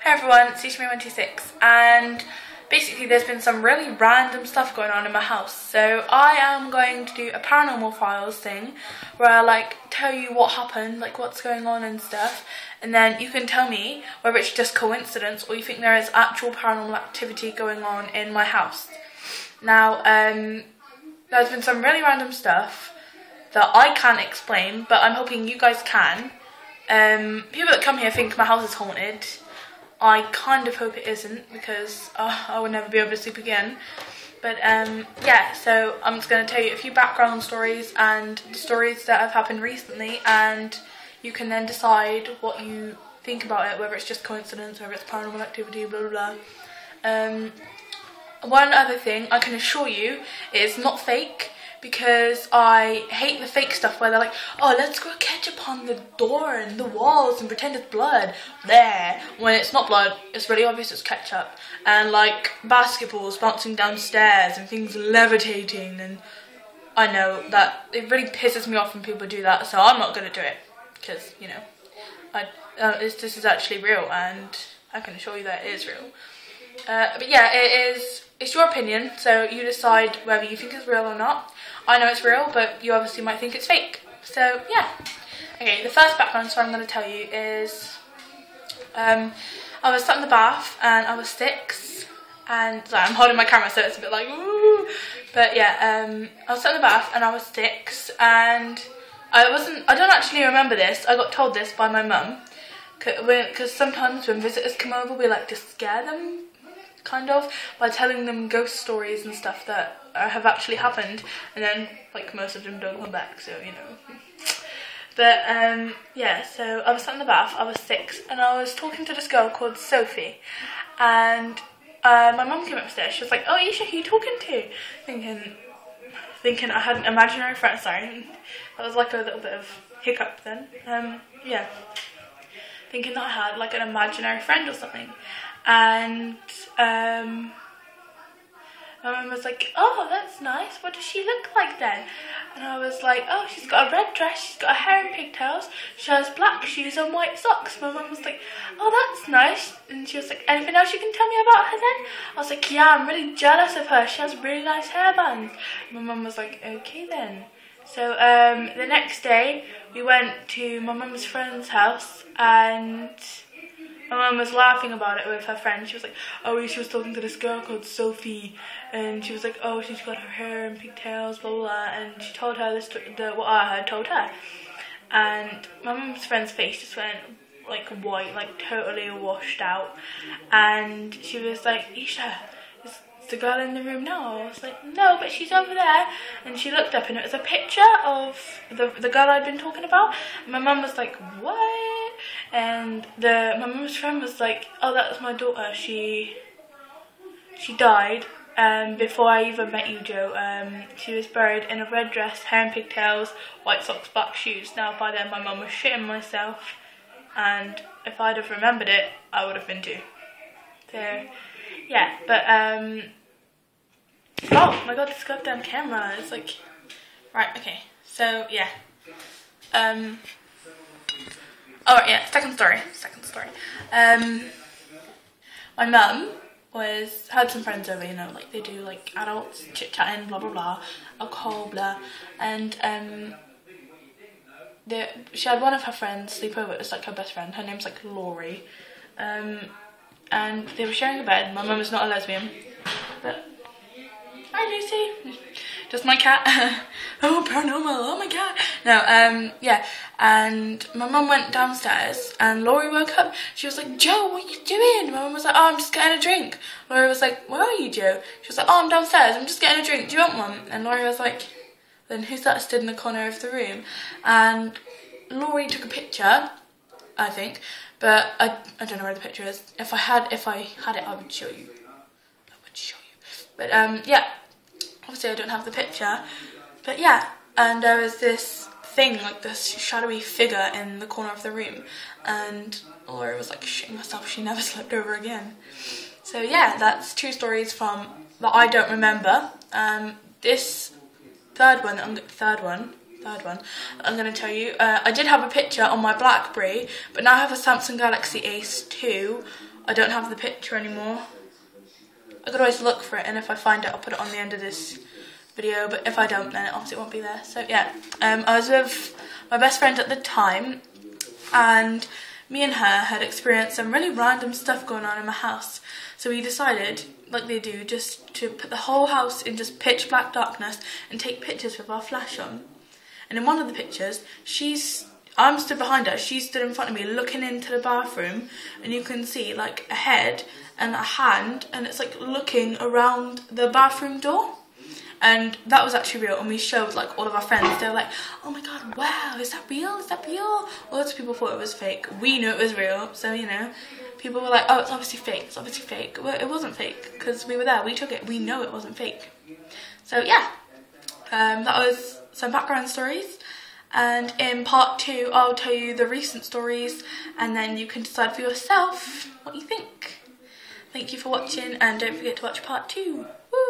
Hi everyone, it's Eshamae126, and basically there's been some really random stuff going on in my house. So I am going to do a paranormal files thing where I tell you what happened, what's going on and stuff, and then you can tell me whether it's just coincidence or you think there is actual paranormal activity going on in my house. Now, there's been some really random stuff that I can't explain, but I'm hoping you guys can. People that come here think my house is haunted. I kind of hope it isn't, because I would never be able to sleep again. But yeah, so I'm just going to tell you a few background stories and the stories that have happened recently, and you can then decide what you think about it, whether it's just coincidence, whether it's paranormal activity, blah blah blah. One other thing, I can assure you, it is not fake, because I hate the fake stuff where they're like, oh, let's go ketchup on the door and the walls and pretend it's blood. There, when it's not blood, it's really obvious it's ketchup. And basketballs bouncing downstairs and things levitating, and I know that it really pisses me off when people do that, so I'm not going to do it, because, you know, this is actually real, and I can assure you that it is real. But yeah, it's your opinion, so you decide whether you think it's real or not. I know it's real, but you obviously might think it's fake. So yeah. Okay, the first background story I'm going to tell you is I was sat in the bath and I was 6, and sorry, I'm holding my camera so it's a bit ooh. But yeah, I was sat in the bath and I was 6, and I don't actually remember this. I got told this by my mum, because sometimes when visitors come over we like to scare them, kind of, by telling them ghost stories and stuff that have actually happened, and then most of them don't come back, so you know. But yeah, so I was sat in the bath, I was 6, and I was talking to this girl called Sophie, and my mum came upstairs. She was like, oh Isha, who are you talking to? Thinking I had an imaginary friend. Sorry, that was a little bit of hiccup then. Yeah, thinking that I had an imaginary friend or something. And my mum was like, oh, that's nice, what does she look like then? And I was like, oh, she's got a red dress, she's got her hair in pigtails, she has black shoes and white socks. My mum was like, oh, that's nice. And she was like, anything else you can tell me about her then? I was like, yeah, I'm really jealous of her, she has really nice hairbands. My mum was like, okay then. So the next day we went to my mum's friend's house, and my mum was laughing about it with her friend. She was like, oh, she was talking to this girl called Sophie, and she was like, oh, she's got her hair in pigtails, blah, blah, blah, and she told her what I had told her. And my mum's friend's face just went white, totally washed out, and she was like, Isha, is the girl in the room now? I was like, no, but she's over there. And she looked up, and it was a picture of the girl I'd been talking about, and my mum was like, what? And my mum's friend was like, oh, that was my daughter, she died before I even met you, Joe. She was buried in a red dress, hair and pigtails, white socks, black shoes. Now by then my mum was shitting myself, and if I'd have remembered it, I would have been too. So yeah, but oh my god, this goddamn camera is right, okay, so yeah. Oh yeah, second story. My mum had some friends over, you know, they do adults chit-chatting, blah blah blah, alcohol, blah, and she had one of her friends sleep over. It was her best friend, her name's Laurie, and they were sharing a bed. My mum is not a lesbian, but hi Lucy, just my cat. Oh, paranormal, oh my god. No, yeah, and my mum went downstairs and Laurie woke up. She was like, Joe, what are you doing? My mum was like, oh, I'm just getting a drink. Laurie was like, where are you, Joe? She was like, oh, I'm downstairs, I'm just getting a drink, do you want one? And Laurie was like, then who's that stood in the corner of the room? And Laurie took a picture, I think, but I don't know where the picture is. If I had it, I would show you. But yeah, obviously I don't have the picture, but yeah, and there was this thing, this shadowy figure in the corner of the room, and Laura was shitting herself. She never slept over again. So yeah, that's 2 stories that I don't remember. This third one, third one I'm going to tell you. I did have a picture on my BlackBerry, but now I have a Samsung Galaxy Ace 2. I don't have the picture anymore. I could always look for it, and if I find it I'll put it on the end of this video, but if I don't then obviously it won't be there. So yeah, I was with my best friend at the time, and me and her had experienced some really random stuff going on in my house. So we decided, like they do, just to put the whole house in just pitch black darkness and take pictures with our flash on. And in one of the pictures, I'm stood behind her, she stood in front of me looking into the bathroom, and you can see like a head and a hand, and it's like looking around the bathroom door. And that was actually real, and we showed like all of our friends. They were like, oh my god, wow, is that real? Is that real? Lots of people thought it was fake. We knew it was real, so you know, people were like, oh, it's obviously fake, it's obviously fake. Well, it wasn't fake, because we were there, we took it, we know it wasn't fake. So yeah, that was some background stories. And in part 2, I'll tell you the recent stories, and then you can decide for yourself what you think. Thank you for watching, and don't forget to watch part 2. Woo!